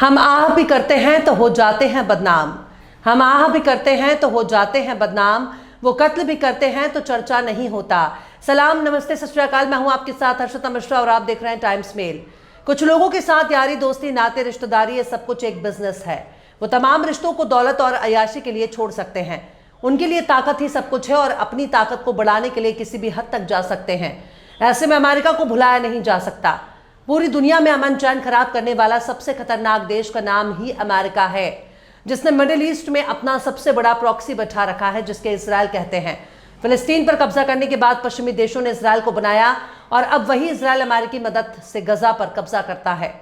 हम आह भी करते हैं तो हो जाते हैं बदनाम। हम आह भी करते हैं तो हो जाते हैं बदनाम। वो कत्ल भी करते हैं तो चर्चा नहीं होता। सलाम, नमस्ते, सत श्री अकाल। मैं हूं आपके साथ हर्षिता मिश्रा और आप देख रहे हैं टाइम्स मेल। कुछ लोगों के साथ यारी दोस्ती नाते रिश्तेदारी ये सब कुछ एक बिजनेस है। वो तमाम रिश्तों को दौलत और अयाशी के लिए छोड़ सकते हैं। उनके लिए ताकत ही सब कुछ है और अपनी ताकत को बढ़ाने के लिए किसी भी हद तक जा सकते हैं। ऐसे में अमेरिका को भुलाया नहीं जा सकता। पूरी दुनिया में अमन चैन खराब करने वाला सबसे खतरनाक देश का नाम ही अमेरिका है, जिसने मिडिल ईस्ट में अपना सबसे बड़ा प्रॉक्सी बैठा रखा है, जिसके इजराइल कहते हैं। फिलिस्तीन पर कब्जा करने के बाद पश्चिमी देशों ने इजराइल को बनाया और अब वही इजराइल अमेरिकी मदद से गजा पर कब्जा करता है,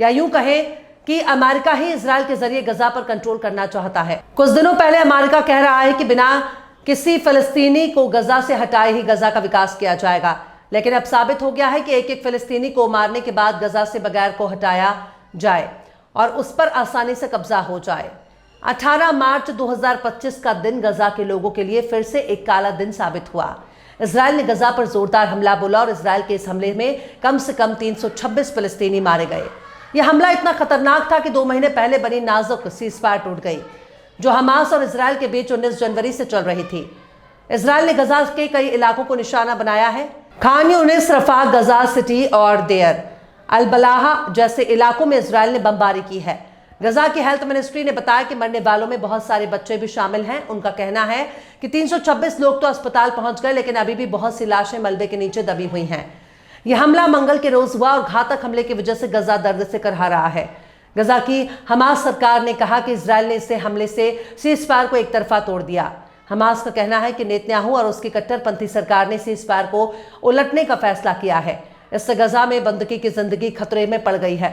या यूं कहें कि अमेरिका ही इजराइल के जरिए गजा पर कंट्रोल करना चाहता है। कुछ दिनों पहले अमेरिका कह रहा है कि बिना किसी फिलिस्तीनी को गजा से हटाए ही गजा का विकास किया जाएगा, लेकिन अब साबित हो गया है कि एक एक फिलिस्तीनी को मारने के बाद गजा से बगैर को हटाया जाए और उस पर आसानी से कब्जा हो जाए। 18 मार्च 2025 का दिन गजा के लोगों के लिए फिर से एक काला दिन साबित हुआ। इजराइल ने गजा पर जोरदार हमला बोला और इजराइल के इस हमले में कम से कम 326 फिलिस्तीनी मारे गए। यह हमला इतना खतरनाक था कि 2 महीने पहले बनी नाजुक सीजफायर टूट गई, जो हमास और इजराइल के बीच 19 जनवरी से चल रही थी। इजराइल ने गजा के कई इलाकों को निशाना बनाया है। खान यूनिस, रफा, गजा सिटी और देयर अल बलाहा जैसे इलाकों में इजराइल ने बमबारी की है। गजा की हेल्थ मिनिस्ट्री ने बताया कि मरने वालों में बहुत सारे बच्चे भी शामिल हैं। उनका कहना है कि 326 लोग तो अस्पताल पहुंच गए, लेकिन अभी भी बहुत सी लाशें मलबे के नीचे दबी हुई हैं। यह हमला मंगल के रोज हुआ और घातक हमले की वजह से गजा दर्द से करहा रहा है। गजा की हमास सरकार ने कहा कि इजराइल ने इसे हमले से सीजफायर को एक तरफा तोड़ दिया। हमास का कहना है कि नेतन्याहू और उसकी कट्टरपंथी सरकार ने सीजफायर को उलटने का फैसला किया है। इससे गजा में बंदगी की जिंदगी खतरे में पड़ गई है।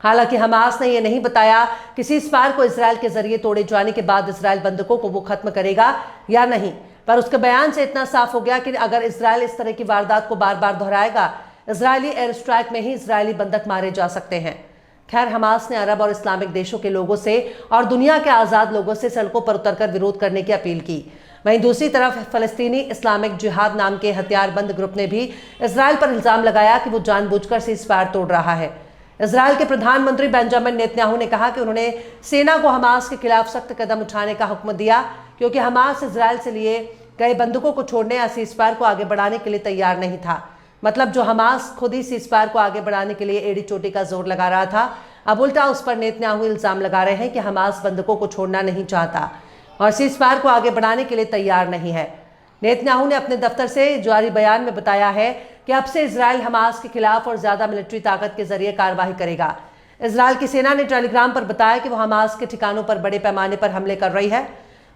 हालांकि हमास ने यह नहीं बताया कि सीजफायर को इजराइल के जरिए तोड़े जाने के बाद इजराइल बंधकों को वो खत्म करेगा या नहीं, पर उसके बयान से इतना साफ हो गया कि अगर इजराइल इस तरह की वारदात को बार बार दोहराएगा, इजरायली एयर स्ट्राइक में ही इजरायली बंधक मारे जा सकते हैं। खैर, हमास ने अरब और इस्लामिक देशों के लोगों से और दुनिया के आज़ाद लोगों से सड़कों पर उतरकर विरोध करने की अपील की। वहीं दूसरी तरफ फलस्तीनी इस्लामिक जिहाद नाम के हथियारबंद ग्रुप ने भी इजराइल पर इल्जाम लगाया कि वो जानबूझकर सीजफायर तोड़ रहा है। इजराइल के प्रधानमंत्री बेंजामिन नेतन्याहू ने कहा कि उन्होंने सेना को हमास के खिलाफ सख्त कदम उठाने का हुक्म दिया, क्योंकि हमास इजराइल से लिए गए बंदूकों को छोड़ने या सीजफायर को आगे बढ़ाने के लिए तैयार नहीं था। मतलब जो हमास खुद ही सीजफायर को आगे बढ़ाने के लिए एड़ी चोटी का जोर लगा रहा था, अब उल्टा उस पर नेतन्याहू इल्जाम लगा रहे हैं कि हमास बंदूकों को छोड़ना नहीं चाहता और सीजफायर को आगे बढ़ाने के लिए तैयार नहीं है। नेतन्याहू ने अपने दफ्तर से जारी बयान में बताया है कि अब से इजराइल हमास के खिलाफ और ज्यादा मिलिट्री ताकत के जरिए कार्रवाई करेगा। इजराइल की सेना ने टेलीग्राम पर बताया कि वो हमास के ठिकानों पर बड़े पैमाने पर हमले कर रही है।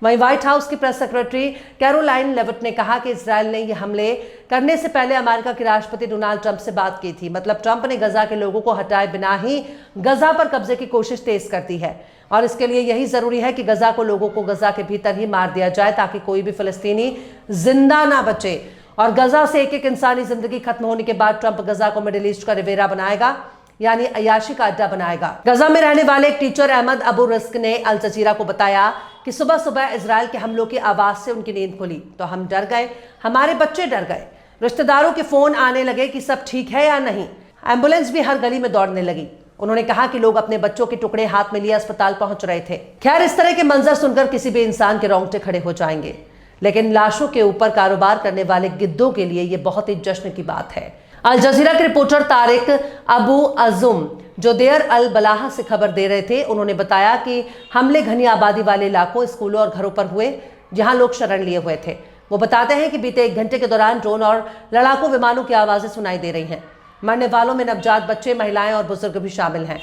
वहीं व्हाइट हाउस की प्रेस सेक्रेटरी कैरोलाइन लेविट ने कहा कि इजराइल ने यह हमले करने से पहले अमेरिका के राष्ट्रपति डोनाल्ड ट्रंप से बात की थी। मतलब ट्रंप ने गजा के लोगों को हटाए बिना ही गजा पर कब्जे की कोशिश तेज कर दी है और इसके लिए यही जरूरी है कि गजा को लोगों को गजा के भीतर ही मार दिया जाए, ताकि कोई भी फिलिस्तीनी जिंदा ना बचे। और गजा से एक एक इंसानी जिंदगी खत्म होने के बाद ट्रंप गजा को मिडिल ईस्ट का रिवेरा बनाएगा, यानी अयाशी का अड्डा बनाएगा। गजा में रहने वाले एक टीचर अहमद अबू रिस्क ने अल जजीरा को बताया कि सुबह सुबह इजराइल के हमलों की आवाज से उनकी नींद खुली तो हम डर गए, हमारे बच्चे डर गए, रिश्तेदारों के फोन आने लगे कि सब ठीक है या नहीं। एम्बुलेंस भी हर गली में दौड़ने लगी। उन्होंने कहा कि लोग अपने बच्चों के टुकड़े हाथ में लिए अस्पताल पहुंच रहे थे। खैर, इस तरह के मंजर सुनकर किसी भी इंसान के रोंगटे खड़े हो जाएंगे, लेकिन लाशों के ऊपर कारोबार करने वाले गिद्धों के लिए यह बहुत ही जश्न की बात है। अल जजीरा के रिपोर्टर तारिक अबू अजुम, जो देयर अल बलाहा से खबर दे रहे थे, उन्होंने बताया कि हमले घनी आबादी वाले इलाकों, स्कूलों और घरों पर हुए जहां लोग शरण लिए हुए थे। वो बताते हैं कि बीते 1 घंटे के दौरान ड्रोन और लड़ाकू विमानों की आवाजें सुनाई दे रही हैं। मरने वालों में नवजात बच्चे, महिलाएं और बुजुर्ग भी शामिल हैं।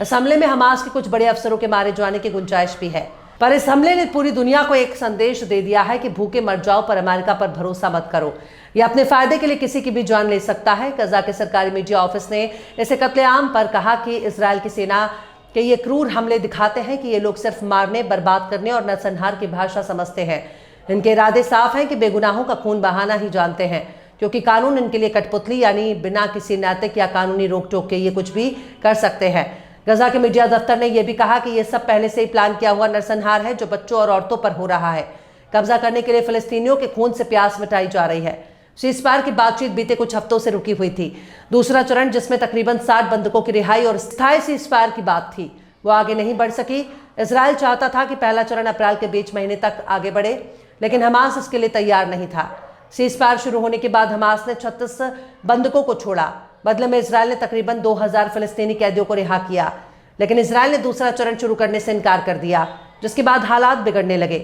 इस हमले में हमास के कुछ बड़े अफसरों के मारे जाने की गुंजाइश भी है, पर इस हमले ने पूरी दुनिया को एक संदेश दे दिया है कि भूखे मर जाओ पर अमेरिका पर भरोसा मत करो। यह अपने फायदे के लिए किसी की भी जान ले सकता है। गजा के सरकारी मीडिया ऑफिस ने इसे कत्लेआम पर कहा कि इजराइल की सेना के ये क्रूर हमले दिखाते हैं कि ये लोग सिर्फ मारने, बर्बाद करने और नरसंहार की भाषा समझते हैं। इनके इरादे साफ हैं कि बेगुनाहों का खून बहाना ही जानते हैं, क्योंकि कानून इनके लिए कठपुतली, यानी बिना किसी नैतिक या कानूनी रोक टोक के ये कुछ भी कर सकते हैं। गजा के मीडिया दफ्तर ने यह भी कहा कि यह सब पहले से ही प्लान किया हुआ नरसंहार है जो बच्चों और औरतों पर हो रहा है। कब्जा करने के लिए फिलिस्तीनियों के खून से प्यास मिटाई जा रही है। सीजफायर की बातचीत बीते कुछ हफ्तों से रुकी हुई थी। दूसरा चरण, जिसमें तकरीबन 60 बंधकों की रिहाई और स्थायी सीजफायर की बात थी, वो आगे नहीं बढ़ सकी। इजराइल चाहता था कि पहला चरण अप्रैल के बीच महीने तक आगे बढ़े, लेकिन हमास इसके लिए तैयार नहीं था। सीज़फायर शुरू होने के बाद हमास ने 36 बंधकों को छोड़ा। बदले में इजराइल ने तकरीबन 2000 फिलिस्तीनी कैदियों को रिहा किया, लेकिन इजराइल ने दूसरा चरण शुरू करने से इनकार कर दिया, जिसके बाद हालात बिगड़ने लगे।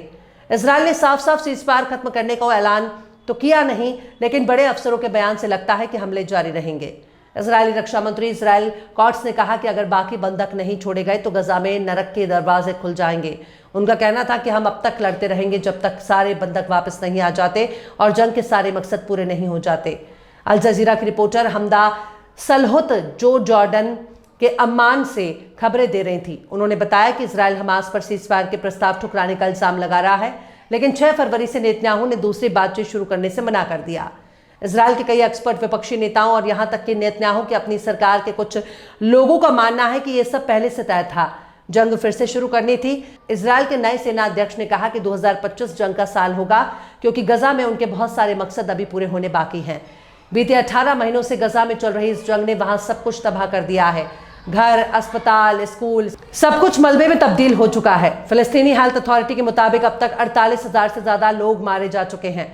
इजराइल ने साफ साफ सीज़फायर खत्म करने का ऐलान तो किया नहीं, लेकिन बड़े अफसरों के बयान से लगता है कि हमले जारी रहेंगे। इजरायली रक्षा मंत्री इजराइल कॉट्स ने कहा कि अगर बाकी बंधक नहीं छोड़े गए तो गजा में नरक के दरवाजे खुल जाएंगे। उनका कहना था कि हम अब तक लड़ते रहेंगे जब तक सारे बंधक वापस नहीं आ जाते और जंग के सारे मकसद पूरे नहीं हो जाते। अल जजीरा की रिपोर्टर हमदा सलहुत जो जॉर्डन के अम्मान से खबरें दे रही थी। उन्होंने बताया कि इजराइल हमास पर सीज़फायर के प्रस्ताव ठुकराने का इल्जाम लगा रहा है, लेकिन 6 फरवरी से नेतन्याहू ने दूसरी बातचीत शुरू करने से मना कर दिया। इजराइल के कई एक्सपर्ट, विपक्षी नेताओं और यहां तक कि नेतन्याहू की अपनी सरकार के कुछ लोगों का मानना है कि यह सब पहले से तय था, जंग फिर से शुरू करनी थी। इजराइल के नए सेना अध्यक्ष ने कहा कि 2025 जंग का साल होगा, क्योंकि गजा में उनके बहुत सारे मकसद अभी पूरे होने बाकी हैं। बीते 18 महीनों से गजा में चल रही इस जंग ने वहां सब कुछ तबाह कर दिया है। घर, अस्पताल, स्कूल, सब कुछ मलबे में तब्दील हो चुका है। फिलिस्तीनी हेल्थ अथॉरिटी के मुताबिक अब तक 48,000 से ज्यादा लोग मारे जा चुके हैं।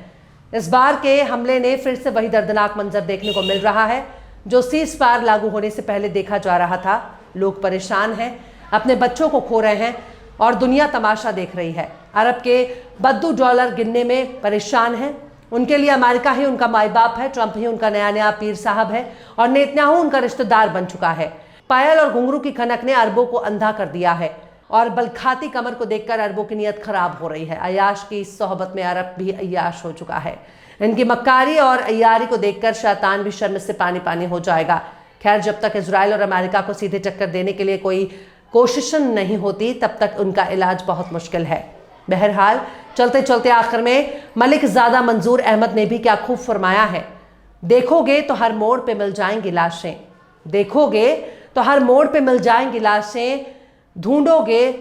इस बार के हमले ने फिर से वही दर्दनाक मंजर देखने को मिल रहा है जो सीज़फायर लागू होने से पहले देखा जा रहा था। लोग परेशान हैं, अपने बच्चों को खो रहे हैं और दुनिया तमाशा देख रही है। अरब के बद्दू डॉलर गिनने में परेशान हैं। उनके लिए अमेरिका ही उनका माई बाप है, ट्रंप ही उनका नया पीर साहब है और नेतन्याहू उनका रिश्तेदार बन चुका है। पायल और घुंघरू की खनक ने अरबों को अंधा कर दिया है और बलखाती कमर को देखकर अरबों की नीयत खराब हो रही है। अय्याश की इस सोहबत में अरब भी अय्याश हो चुका है। इनकी मक्कारी और अय्यारी को देखकर शैतान भी शर्म से पानी पानी हो जाएगा। खैर, जब तक इजराइल और अमेरिका को सीधे टक्कर देने के लिए कोई कोशिश नहीं होती, तब तक उनका इलाज बहुत मुश्किल है। बहरहाल, चलते चलते आखिर में मलिक ज़ादा मंजूर अहमद ने भी क्या खूब फरमाया है, देखोगे तो हर मोड़ पे मिल जाएंगी लाशें, देखोगे तो हर मोड़ पे मिल जाएंगी लाशें, ढूंढोगे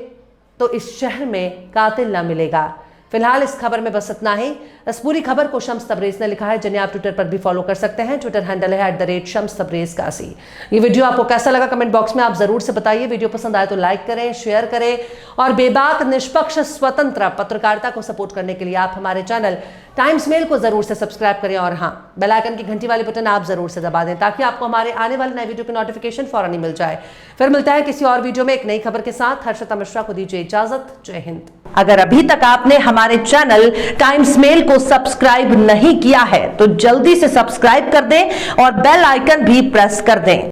तो इस शहर में कातिल ना मिलेगा। फिलहाल इस खबर में बस इतना ही। इस पूरी खबर को शम्स तबरेज़ ने लिखा है, जिन्हें आप ट्विटर पर भी फॉलो कर सकते हैं। ट्विटर हैंडल है @shams_tabrez81। ये वीडियो आपको कैसा लगा कमेंट बॉक्स में आप जरूर से बताइए। वीडियो पसंद आए तो लाइक करें, शेयर करें और बेबाक, निष्पक्ष, स्वतंत्र पत्रकारिता को सपोर्ट करने के लिए आप हमारे चैनल टाइम्स मेल को जरूर से सब्सक्राइब करें और हाँ, बेल आइकन की घंटी वाली बटन आप जरूर से दबा दें ताकि आपको हमारे आने वाले नए वीडियो की नोटिफिकेशन फौरन ही मिल जाए। फिर मिलता है किसी और वीडियो में एक नई खबर के साथ। हर्षिता मिश्रा को दीजिए इजाजत। जय हिंद। अगर अभी तक आपने हमारे चैनल टाइम्स मेल को सब्सक्राइब नहीं किया है तो जल्दी से सब्सक्राइब कर दें और बेल आइकन भी प्रेस कर दें।